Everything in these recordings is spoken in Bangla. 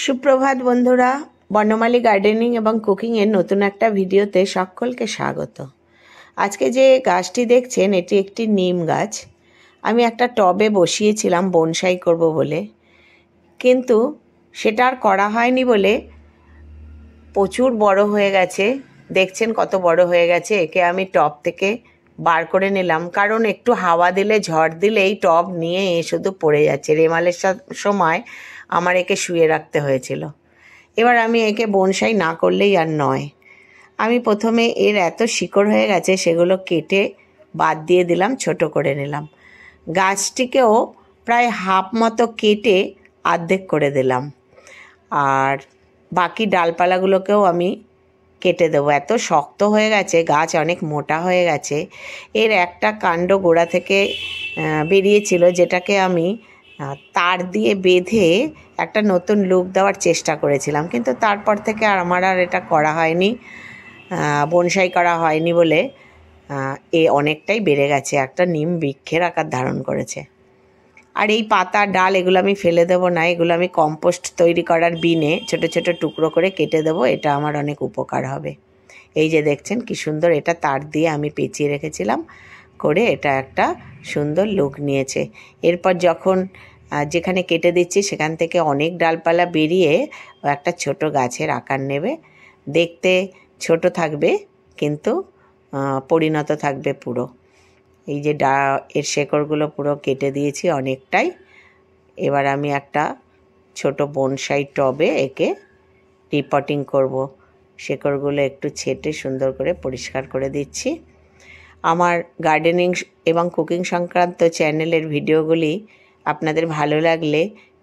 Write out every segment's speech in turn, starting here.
সুপ্রভাত বন্ধুরা, বনমালী গার্ডেনিং এবং কুকিং এর নতুন একটা ভিডিওতে সকলকে স্বাগত। আজকে যে গাছটি দেখছেন এটি একটি নিম গাছ। আমি একটা টবে বসিয়েছিলাম বনসাই করব বলে, কিন্তু সেটা আর করা হয়নি বলে প্রচুর বড় হয়ে গেছে। দেখছেন কত বড় হয়ে গেছে। একে আমি টব থেকে বার করে নিলাম, কারণ একটু হাওয়া দিলে ঝড় দিলেই টব নিয়ে শুধু পড়ে যাচ্ছে। রেমালের সময় আমার একে শুয়ে রাখতে হয়েছিল। এবার আমি একে বনসাই না করলেই আর নয়। আমি প্রথমে এর এত শিকড় হয়ে গেছে সেগুলো কেটে বাদ দিয়ে দিলাম, ছোট করে নিলাম। গাছটিকেও প্রায় হাফ মতো কেটে অর্ধেক করে দিলাম, আর বাকি ডালপালাগুলোকেও আমি কেটে দেবো। এত শক্ত হয়ে গেছে, গাছ অনেক মোটা হয়ে গেছে। এর একটা কাণ্ড গোড়া থেকে বেরিয়েছিল, যেটাকে আমি তার দিয়ে বেঁধে একটা নতুন লুক দেওয়ার চেষ্টা করেছিলাম, কিন্তু তারপর থেকে আমার আর এটা করা হয়নি, বনসাই করা হয়নি বলে এ অনেকটাই বেড়ে গেছে, একটা নিম বৃক্ষের আকার ধারণ করেছে। আর এই পাতা ডাল এগুলো আমি ফেলে দেবো না, এগুলো আমি কম্পোস্ট তৈরি করার বিনে ছোট ছোট টুকরো করে কেটে দেবো। এটা আমার অনেক উপকার হবে। এই যে দেখছেন কি সুন্দর, এটা তার দিয়ে আমি পেঁচিয়ে রেখেছিলাম করে এটা একটা সুন্দর লুক নিয়েছে। এরপর যখন যেখানে কেটে দিচ্ছি সেখান থেকে অনেক ডালপালা বেরিয়ে একটা ছোট গাছের আকার নেবে। দেখতে ছোট থাকবে কিন্তু পরিণত থাকবে পুরো। এই যে এর শেকড়গুলো পুরো কেটে দিয়েছি অনেকটাই। এবার আমি একটা ছোট বনসাই টবে একে রিপোর্টিং করব। শেকড়গুলো একটু ছেটে সুন্দর করে পরিষ্কার করে দিচ্ছি। আমার গার্ডেনিং এবং কুকিং সংক্রান্ত চ্যানেলের ভিডিওগুলি আপনাদের ভালো লাগলে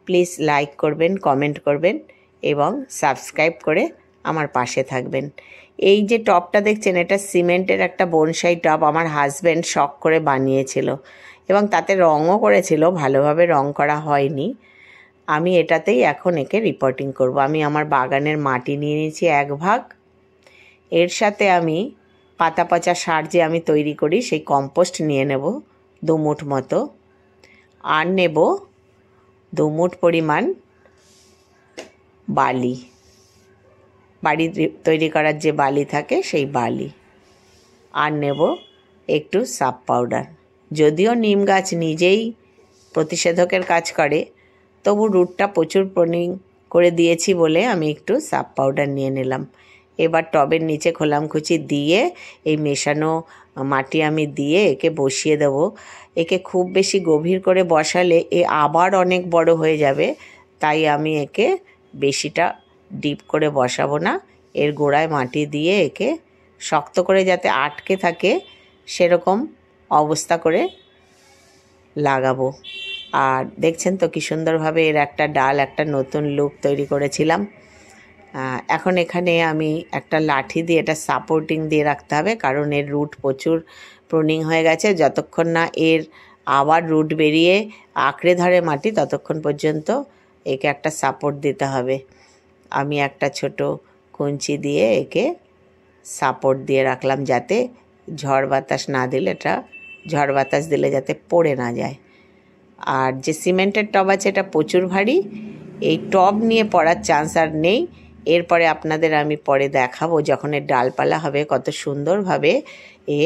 প্লিজ লাইক করবেন, কমেন্ট করবেন এবং সাবস্ক্রাইব করে আমার পাশে থাকবেন। এই যে টবটা দেখছেন, এটা সিমেন্টের একটা বনসাই টব আমার হাজব্যান্ড শখ করে বানিয়েছিল এবং তাতে রঙও করেছিল, ভালোভাবে রং করা হয়নি। আমি এটাতেই এখন একে রিপোর্টিং করব। আমি আমার বাগানের মাটি নিয়ে নিয়েছি 1 ভাগ, এর সাথে আমি পাতা পচা সার যে আমি তৈরি করি সেই কম্পোস্ট নিয়ে নেব 2 মুঠ মতো, আর নেব 2 মুঠ পরিমাণ বালি, বাড়ি তৈরি করার যে বালি থাকে সেই বালি, আর নেব একটু সাপ পাউডার। যদিও নিম গাছ নিজেই প্রতিষেধকের কাজ করে, তবু রুটটা প্রচুর প্রনিং করে দিয়েছি বলে আমি একটু সাপ পাউডার নিয়ে নিলাম। এবার টবের নিচে খোলামখুচি দিয়ে এই মেশানো মাটি আমি দিয়ে একে বসিয়ে দেব। একে খুব বেশি গভীর করে বসালে এ আবার অনেক বড় হয়ে যাবে, তাই আমি একে বেশিটা ডিপ করে বসাবো না। এর গোড়ায় মাটি দিয়ে একে শক্ত করে যাতে আটকে থাকে সেরকম অবস্থা করে লাগাবো। আর দেখছেন তো কি সুন্দরভাবে এর একটা ডাল, একটা নতুন লুক তৈরি করেছিলাম। এখন এখানে আমি একটা লাঠি দিয়ে এটা সাপোর্টিং দিয়ে রাখতে হবে, কারণ এর রুট প্রচুর প্রুনিং হয়ে গেছে। যতক্ষণ না এর আবার রুট বেরিয়ে আঁকড়ে ধরে মাটি, ততক্ষণ পর্যন্ত একে একটা সাপোর্ট দিতে হবে। আমি একটা ছোট কঞ্চি দিয়ে একে সাপোর্ট দিয়ে রাখলাম, যাতে ঝড় বাতাস না দিলে, এটা ঝড় বাতাস দিলে যাতে পড়ে না যায়। আর যে সিমেন্টের টব আছে এটা প্রচুর ভারী, এই টব নিয়ে পড়ার চান্স আর নেই। এরপরে আপনাদের আমি পরে দেখাবো যখন এর ডালপালা হবে কত সুন্দরভাবে এ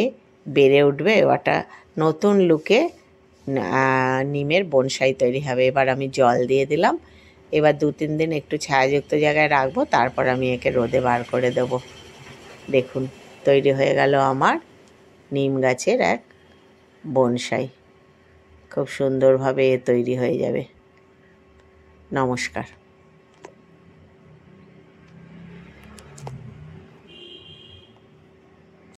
বেড়ে উঠবে। ওটা নতুন লুকে নিমের বনসাই তৈরি হবে। এবার আমি জল দিয়ে দিলাম। এবার 2-3 দিন একটু ছায়াযুক্ত জায়গায় রাখবো, তারপর আমি একে রোদে বার করে দেব। দেখুন তৈরি হয়ে গেল আমার নিম গাছের এক বনসাই। খুব সুন্দরভাবে তৈরি হয়ে যাবে। নমস্কার।